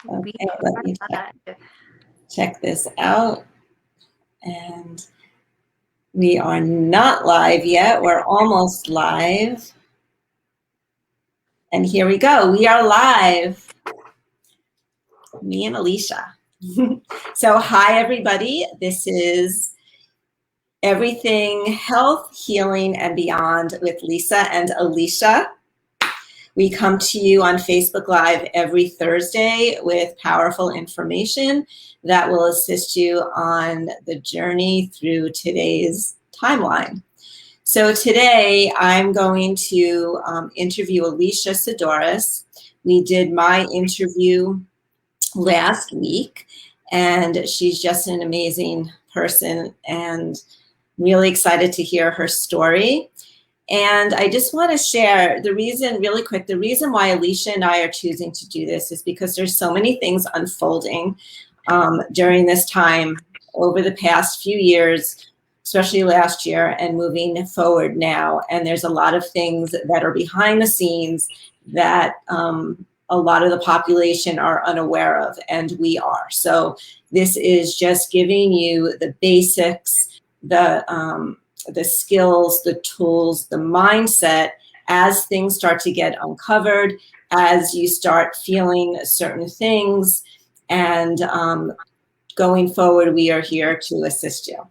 We Okay, let me check this out. And we are not live yet. We're almost live. And here we go. We are live. Me and Alicia. So hi, everybody. This is Everything Health, Healing, and Beyond with Lisa and Alicia. We come to you on Facebook Live every Thursday with powerful information that will assist you on the journey through today's timeline. So today I'm going to interview Alicia Sidoris. We did my interview last week, and she's just an amazing person and really excited to hear her story. And I just want to share the reason really quick, the reason why Alicia and I are choosing to do this is because there's so many things unfolding during this time over the past few years, especially last year and moving forward now. And there's a lot of things that are behind the scenes that a lot of the population are unaware of, and we are. So this is just giving you the basics, the skills, the tools, the mindset as things start to get uncovered, as you start feeling certain things. And going forward, we are here to assist you.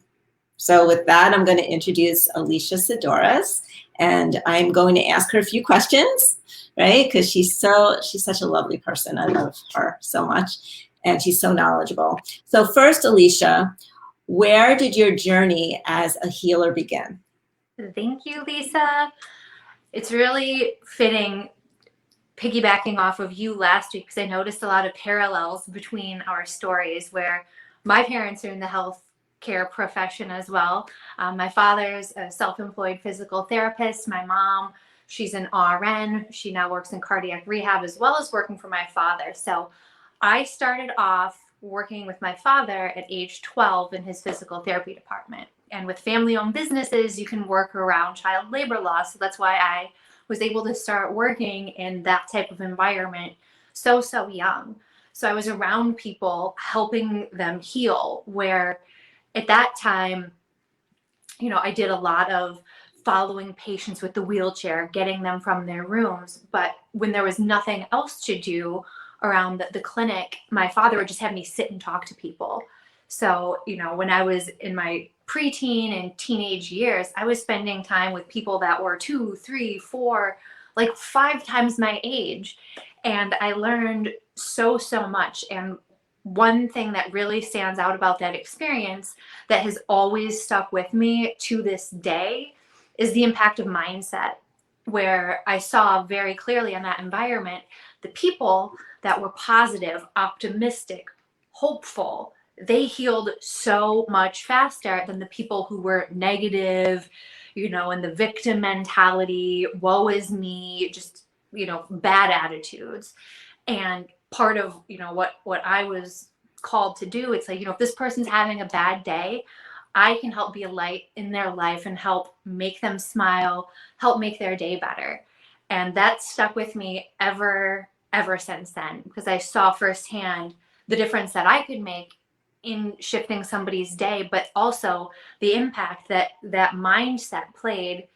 So with that, I'm going to introduce Alicia Sidoris, and I'm going to ask her a few questions, right? Because she's such a lovely person. I love her so much, and she's so knowledgeable. So first, Alicia, where did your journey as a healer begin? Thank you, Lisa. It's really fitting, piggybacking off of you last week, because I noticed a lot of parallels between our stories where my parents are in the healthcare profession as well. My father's a self-employed physical therapist. My mom, she's an RN. She now works in cardiac rehab as well as working for my father. So I started off working with my father at age 12 in his physical therapy department. And with family-owned businesses, you can work around child labor laws. So that's why I was able to start working in that type of environment so young. So I was around people helping them heal, where at that time, you know, I did a lot of following patients with the wheelchair, getting them from their rooms. But when there was nothing else to do around the clinic, my father would just have me sit and talk to people. So, you know, when I was in my preteen and teenage years, I was spending time with people that were 2, 3, 4, like 5 times my age. And I learned so much. And one thing that really stands out about that experience that has always stuck with me to this day is the impact of mindset, where I saw very clearly in that environment, the people that were positive, optimistic, hopeful, they healed so much faster than the people who were negative, you know, and the victim mentality, woe is me, just, you know, bad attitudes. And part of, you know, what I was called to do, it's like, you know, if this person's having a bad day, I can help be a light in their life and help make them smile, help make their day better. And that stuck with me ever since then, because I saw firsthand the difference that I could make in shifting somebody's day, but also the impact that mindset played,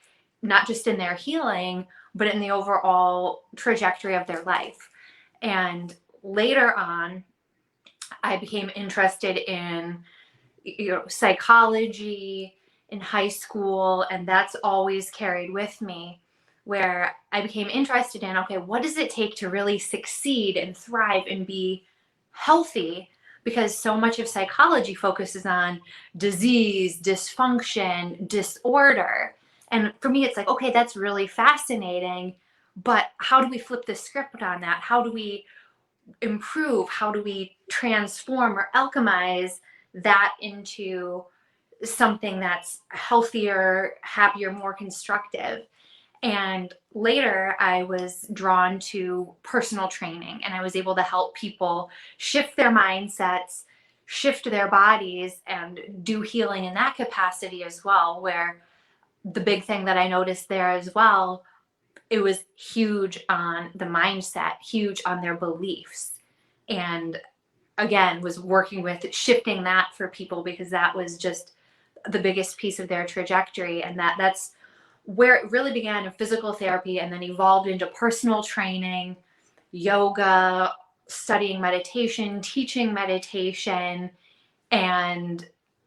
not just in their healing, but in the overall trajectory of their life. And later on, I became interested in, you know, psychology in high school, and that's always carried with me, where I became interested in, okay, what does it take to really succeed and thrive and be healthy? Because so much of psychology focuses on disease, dysfunction, disorder. And for me, it's like, okay, that's really fascinating, but how do we flip the script on that? How do we improve? How do we transform or alchemize that into something that's healthier, happier, more constructive? And later I was drawn to personal training, and I was able to help people shift their mindsets, shift their bodies, and do healing in that capacity as well, where the big thing that I noticed there as well, it was huge on the mindset, huge on their beliefs. and again, was working with shifting that for people, because that was just the biggest piece of their trajectory. And that's where it really began in physical therapy, and then evolved into personal training, yoga, studying meditation, teaching meditation. And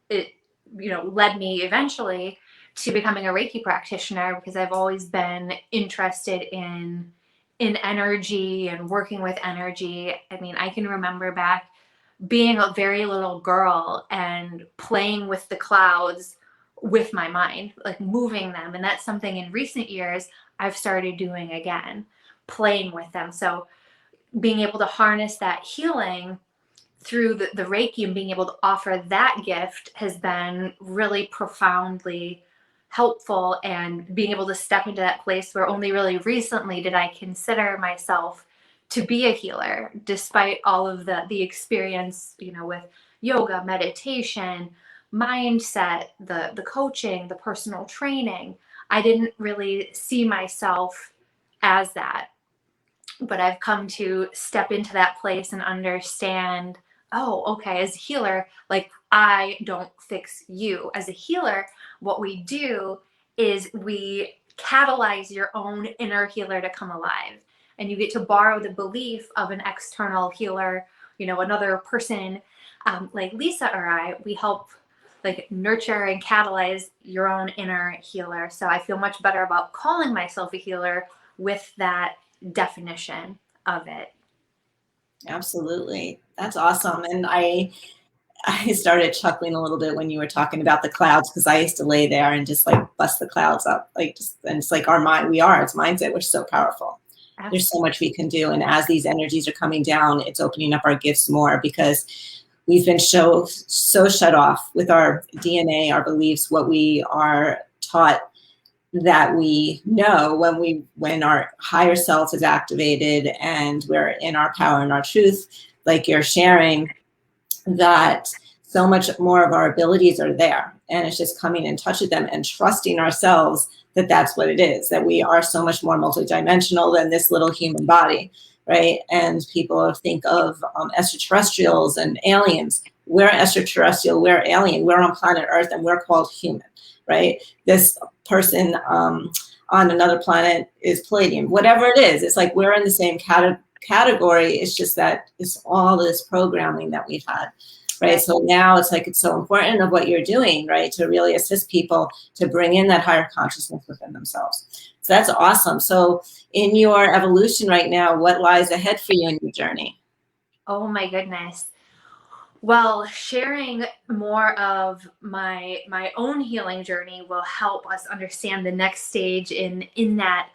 it, led me eventually to becoming a Reiki practitioner, because I've always been interested in energy and working with energy. I mean, I can remember back being a very little girl and playing with the clouds with my mind, like moving them. And that's something in recent years I've started doing again, playing with them. So being able to harness that healing through the Reiki and being able to offer that gift has been really profoundly helpful. And being able to step into that place where only really recently did I consider myself to be a healer, despite all of the experience, with yoga, meditation, mindset, the coaching, the personal training. I didn't really see myself as that. But I've come to step into that place and understand, oh, okay, as a healer, like, I don't fix you. As a healer, what we do is we catalyze your own inner healer to come alive. And you get to borrow the belief of an external healer, another person, like Lisa or I. We help like nurture and catalyze your own inner healer. So I feel much better about calling myself a healer with that definition of it. Absolutely. That's awesome. And I started chuckling a little bit when you were talking about the clouds, because I used to lay there and just like bust the clouds up, and it's like our mind, it's mindset. We're so powerful. Absolutely. There's so much we can do. And as these energies are coming down, it's opening up our gifts more, because we've been so shut off with our DNA, our beliefs, what we are taught that we know. When our higher self is activated and we're in our power and our truth, like you're sharing, that so much more of our abilities are there, and it's just coming in touch with them and trusting ourselves that that's what it is, that we are so much more multidimensional than this little human body, right? And people think of extraterrestrials and aliens. We're extraterrestrial, we're alien, we're on planet Earth, and we're called human, right? This person on another planet is Palladium, whatever it is. It's like we're in the same category. It's just that it's all this programming that we've had, right? So now it's like, it's so important of what you're doing, right, to really assist people to bring in that higher consciousness within themselves. So that's awesome. So in your evolution right now, what lies ahead for you in your journey? Oh my goodness. Well, sharing more of my own healing journey will help us understand the next stage in that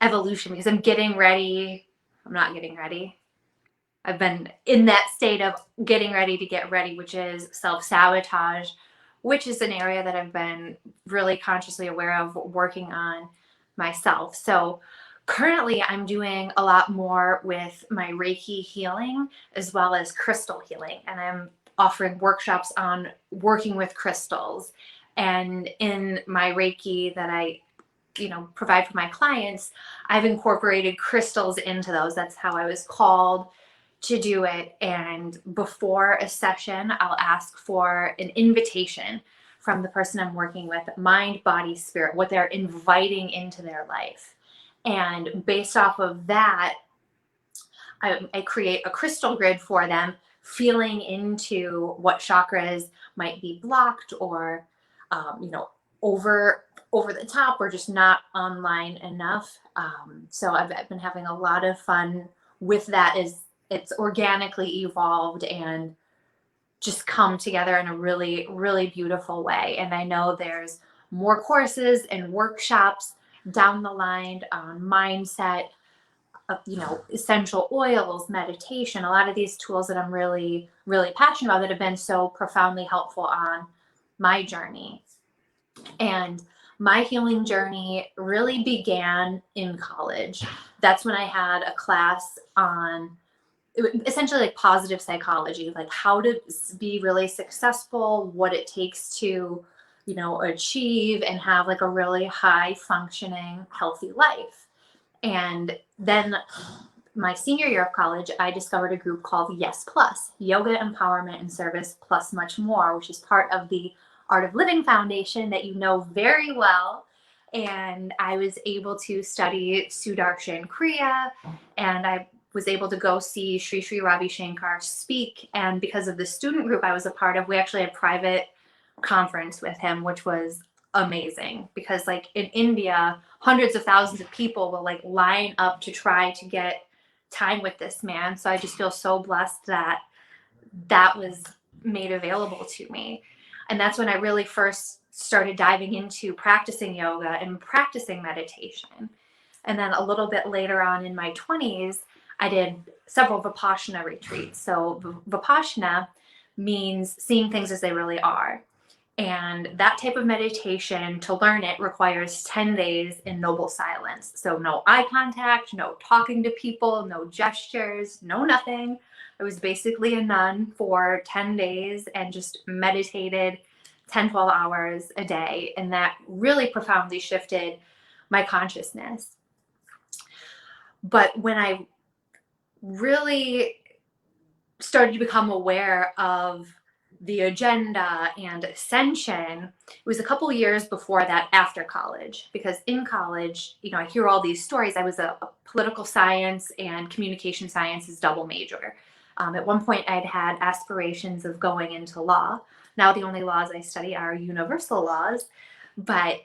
evolution, because I'm getting ready. I'm not getting ready. I've been in that state of getting ready to get ready, which is self-sabotage, which is an area that I've been really consciously aware of working on myself. So currently I'm doing a lot more with my Reiki healing as well as crystal healing. And I'm offering workshops on working with crystals. And in my Reiki that I provide for my clients, I've incorporated crystals into those. That's how I was called to do it. And before a session, I'll ask for an invitation from the person I'm working with, mind, body, spirit, what they're inviting into their life. And based off of that, I create a crystal grid for them, feeling into what chakras might be blocked or, over the top, or just not online enough. So I've been having a lot of fun with that. It's organically evolved and just come together in a really, really beautiful way. And I know there's more courses and workshops down the line on mindset, essential oils, meditation, a lot of these tools that I'm really, really passionate about that have been so profoundly helpful on my journey. And my healing journey really began in college. That's when I had a class on essentially like positive psychology, like how to be really successful, what it takes to, achieve and have like a really high functioning, healthy life. And then my senior year of college, I discovered a group called Yes Plus, Yoga, Empowerment, and Service Plus Much More, which is part of the Art of Living Foundation that you know very well. And I was able to study Sudarshan Kriya, and I was able to go see Sri Sri Ravi Shankar speak. And because of the student group I was a part of, we actually had a private conference with him, which was amazing, because like in India, hundreds of thousands of people will like line up to try to get time with this man. So I just feel so blessed that that was made available to me. And that's when I really first started diving into practicing yoga and practicing meditation. And then a little bit later on in my 20s, I did several Vipassana retreats. So Vipassana means seeing things as they really are. And that type of meditation, to learn it, requires 10 days in noble silence. So no eye contact, no talking to people, no gestures, no nothing. I was basically a nun for 10 days and just meditated 10, 12 hours a day. And that really profoundly shifted my consciousness. But when I really started to become aware of the agenda and ascension, it was a couple years before that, after college, because in college, you know, I hear all these stories. I was a political science and communication sciences double major. At one point, I'd had aspirations of going into law. Now the only laws I study are universal laws, but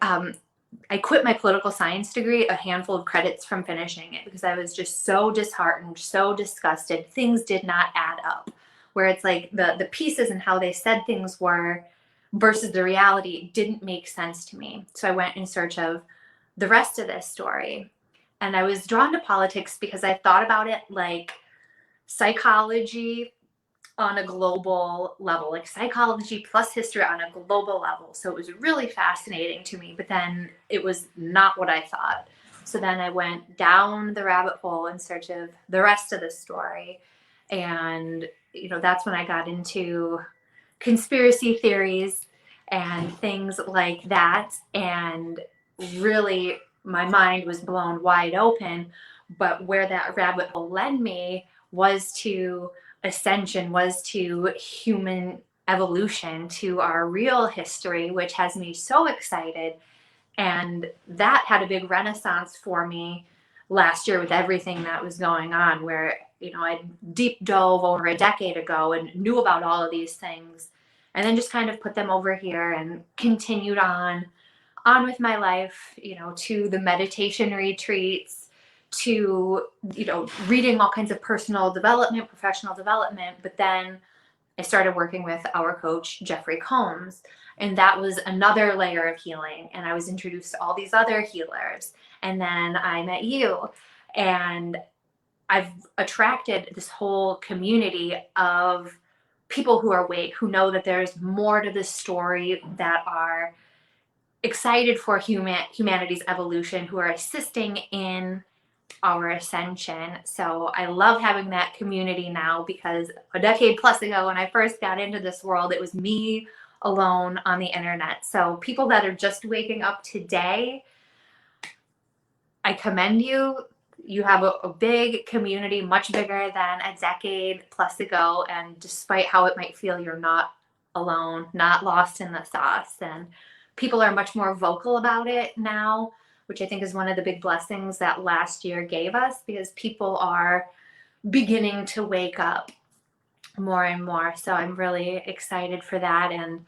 I quit my political science degree a handful of credits from finishing it because I was just so disheartened, so disgusted. Things did not add up, where it's like the pieces and how they said things were versus the reality didn't make sense to me. So I went in search of the rest of this story. And I was drawn to politics because I thought about it like psychology on a global level, like psychology plus history on a global level. So it was really fascinating to me, but then it was not what I thought. So then I went down the rabbit hole in search of the rest of the story. And, you know, that's when I got into conspiracy theories and things like that. And really, my mind was blown wide open. But where that rabbit hole led me was to ascension, was to human evolution, to our real history, which has me so excited. And that had a big renaissance for me last year with everything that was going on, where, you know, I deep dove over a decade ago and knew about all of these things, and then just kind of put them over here and continued on with my life, you know, to the meditation retreats, to, you know, reading all kinds of personal development, professional development. But then I started working with our coach, Jeffrey Combs, and that was another layer of healing. And I was introduced to all these other healers. And then I met you, and I've attracted this whole community of people who are awake, who know that there's more to this story, that are excited for humanity's evolution, who are assisting in our ascension. So I love having that community now, because a decade plus ago, when I first got into this world, it was me alone on the internet. So people that are just waking up today, I commend you. You have a big community, much bigger than a decade plus ago. And despite how it might feel, you're not alone, not lost in the sauce. And people are much more vocal about it now, which I think is one of the big blessings that last year gave us, because people are beginning to wake up more and more. So I'm really excited for that. And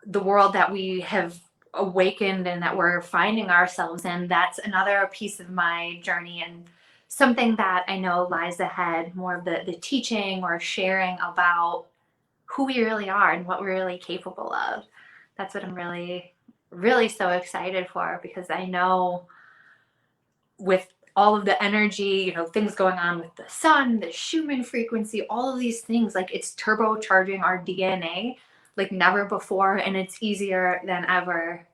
the world that we have awakened and that we're finding ourselves in, that's another piece of my journey, and something that I know lies ahead, more of the teaching or sharing about who we really are and what we're really capable of. That's what I'm really so excited for, because I know with all of the energy, you know, things going on with the sun, the Schumann frequency, all of these things, like it's turbocharging our DNA like never before, and it's easier than ever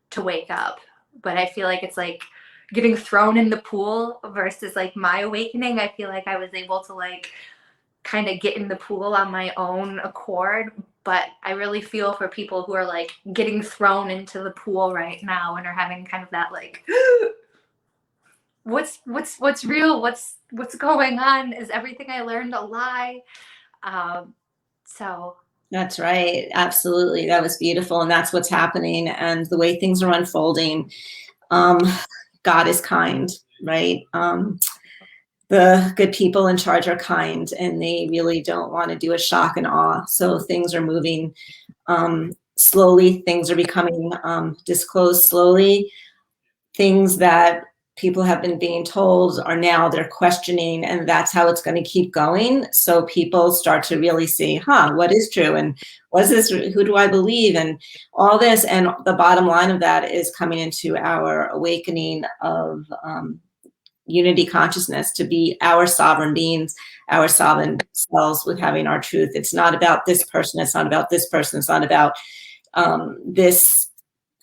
to wake up. But I feel like it's like getting thrown in the pool versus like my awakening. I feel like I was able to like kind of get in the pool on my own accord, but I really feel for people who are like getting thrown into the pool right now and are having kind of that like what's real? What's going on? Is everything I learned a lie? So That's right. Absolutely. That was beautiful. And that's what's happening. And the way things are unfolding, God is kind, right? The good people in charge are kind, and they really don't want to do a shock and awe. So things are moving slowly. Things are becoming disclosed slowly. Things that people have been being told are now they're questioning, and that's how it's going to keep going. So people start to really see, what is true, and what is this, who do I believe, and all this. And the bottom line of that is coming into our awakening of unity consciousness, to be our sovereign beings, our sovereign selves, with having our truth. It's not about this person, it's not about this person, it's not about this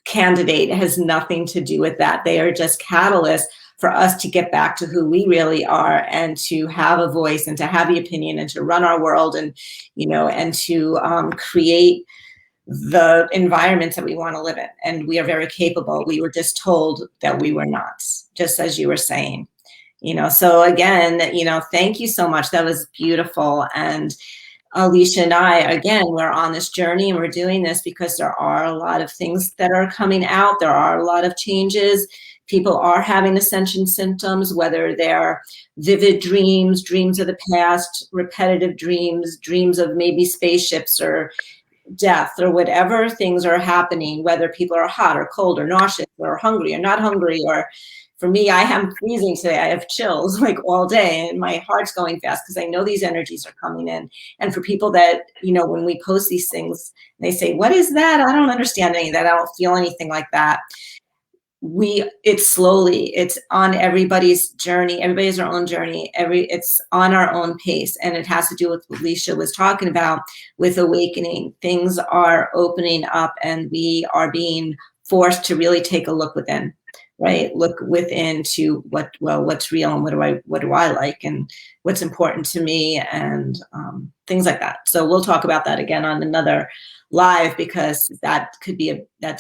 candidate. It has nothing to do with that. They are just catalysts for us to get back to who we really are, and to have a voice, and to have the opinion, and to run our world, and and to create the environments that we want to live in. And we are very capable. We were just told that we were not, just as you were saying. So again, thank you so much. That was beautiful. And Alicia and I, again, we're on this journey, and we're doing this because there are a lot of things that are coming out. There are a lot of changes. People are having ascension symptoms, whether they're vivid dreams, dreams of the past, repetitive dreams, dreams of maybe spaceships or death, or whatever things are happening, whether people are hot or cold or nauseous or hungry or not hungry. Or for me, I am freezing today. I have chills like all day, and my heart's going fast because I know these energies are coming in. And for people that, when we post these things, they say, what is that? I don't understand any of that. I don't feel anything like that. It's on everybody's journey. Everybody has their own journey. It's on our own pace. And it has to do with what Alicia was talking about with awakening. Things are opening up, and we are being forced to really take a look within, right? Look within to what's real, and what do I like, and what's important to me, and things like that. So we'll talk about that again on another live, because that's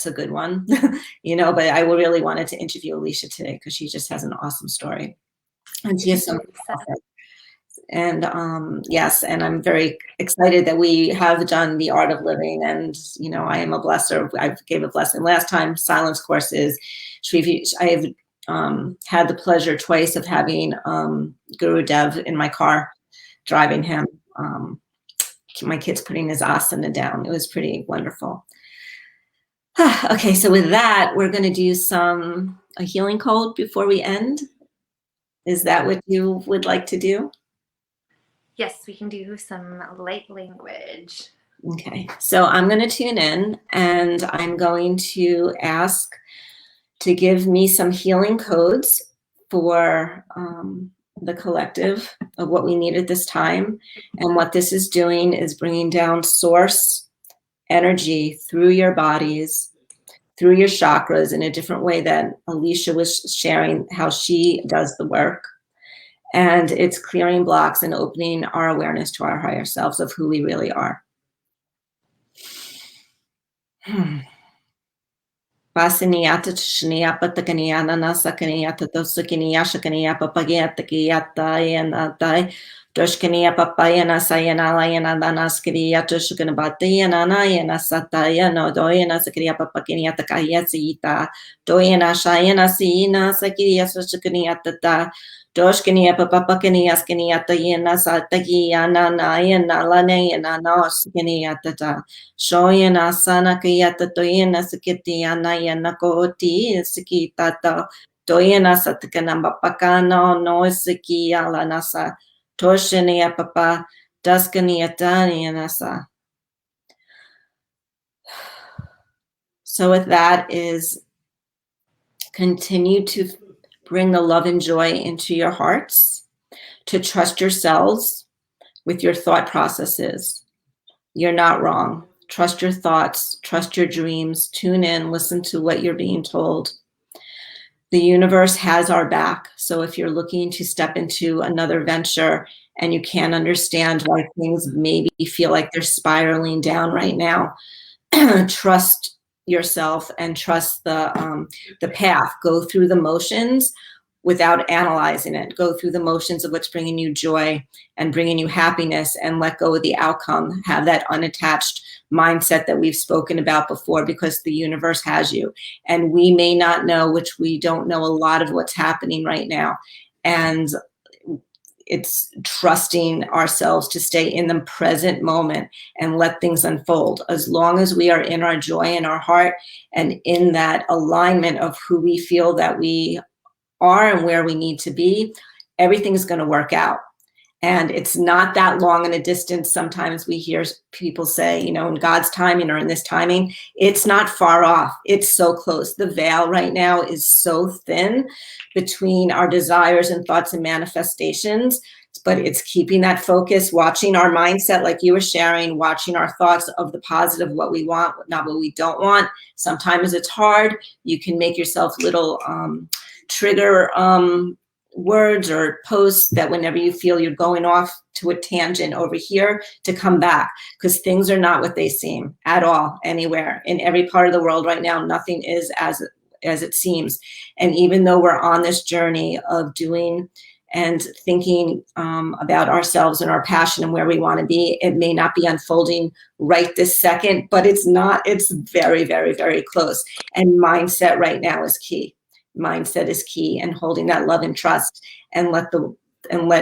a good one. But I really wanted to interview Alicia today because she just has an awesome story, and she has so much to offer. And yes, and I'm very excited that we have done the art of living. And I am a blesser. I gave a blessing last time. Silence courses. I have had the pleasure twice of having Guru Dev in my car, driving him. My kid's putting his asana down. It was pretty wonderful. Okay, so with that, we're going to do a healing code before we end. Is that what you would like to do? Yes, we can do some light language. Okay, so I'm going to tune in, and I'm going to ask to give me some healing codes for the collective of what we need at this time. And what this is doing is bringing down source energy through your bodies, through your chakras, in a different way that Alicia was sharing how she does the work. And it's clearing blocks and opening our awareness to our higher selves of who we really are. Pasiniyata Shniyapa Takaniana Nasakaniata Tosakiniya Shakaniya Papagata Kiyata and Doshkaniya Papayana Sayana Layana Danaskiya Toshkanabatiana Nayana Sataya no Doyana Sakriya Papakinia Takayasita Doyana Shayana Sina Sakiya Soshkaniata Doshkaniya Papakania Skaniata Yena Satagiana Nayana Lanayana Noskaniata Shoyana Sana Kayata Toyana Sakitiana Yanakoti Sikitata Doyana Satakanamba Pakano no Sikia Lanasa Toshania Papa Daskania Danianasa. So with that is continue to bring the love and joy into your hearts, to trust yourselves with your thought processes. You're not wrong. Trust your thoughts, trust your dreams, tune in, listen to what you're being told. The universe has our back. So if you're looking to step into another venture and you can't understand why things maybe feel like they're spiraling down right now, trust yourself and trust the path. Go through the motions, without analyzing it. Go through the motions of what's bringing you joy and bringing you happiness, and let go of the outcome. Have that unattached mindset that we've spoken about before, because the universe has you. And we may not know, which we don't know, a lot of what's happening right now. And it's trusting ourselves to stay in the present moment and let things unfold. As long as we are in our joy in our heart and in that alignment of who we feel that we are and where we need to be, everything's going to work out. And it's not that long in a distance. Sometimes we hear people say, you know, in God's timing or in this timing, it's not far off. It's so close. The veil right now is so thin between our desires and thoughts and manifestations, but it's keeping that focus, watching our mindset, like you were sharing, watching our thoughts of the positive, what we want, not what we don't want. Sometimes it's hard. You can make yourself little trigger words or posts that whenever you feel you're going off to a tangent over here, to come back, because things are not what they seem at all, anywhere, in every part of the world right now. Nothing is as it seems. And even though we're on this journey of doing and thinking about ourselves and our passion and where we want to be, it may not be unfolding right this second, but it's not. It's very, very, very close. And mindset right now is key. Mindset is key, and holding that love and trust, and let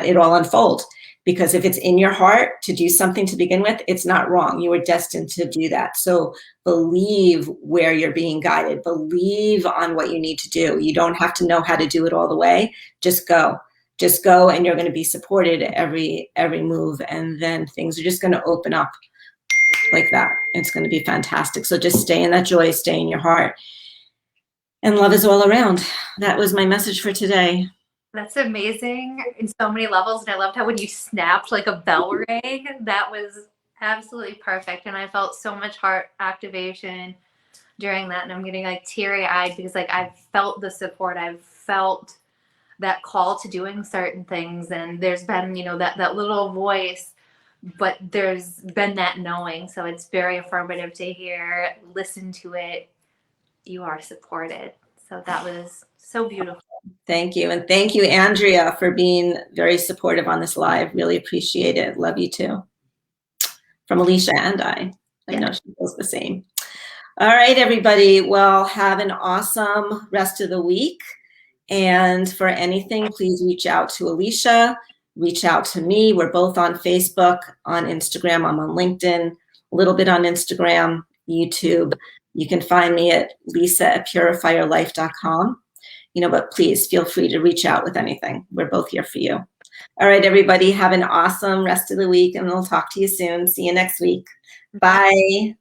it all unfold. Because if it's in your heart to do something to begin with, it's not wrong. You were destined to do that. So believe where you're being guided. Believe on what you need to do. You don't have to know how to do it all the way. Just go. Just go, and you're going to be supported every move. And then things are just going to open up like that. It's going to be fantastic. So just stay in that joy, stay in your heart. And love is all around. That was my message for today. That's amazing in so many levels. And I loved how when you snapped like a bell rang, that was absolutely perfect. And I felt so much heart activation during that. And I'm getting like teary eyed because like I've felt the support. I've felt that call to doing certain things. And there's been, you know, that little voice, but there's been that knowing. So it's very affirmative to hear, listen to it. You are supported. So that was so beautiful. Thank you. And thank you, Andrea, for being very supportive on this live. Really appreciate it. Love you too. From Alicia and I know she feels the same. All right, everybody. Well, have an awesome rest of the week. And for anything, please reach out to Alicia, reach out to me. We're both on Facebook, on Instagram. I'm on LinkedIn, a little bit on Instagram, YouTube. You can find me at lisa@purifyyourlife.com. You know, but please feel free to reach out with anything. We're both here for you. All right, everybody, have an awesome rest of the week, and we'll talk to you soon. See you next week. Bye.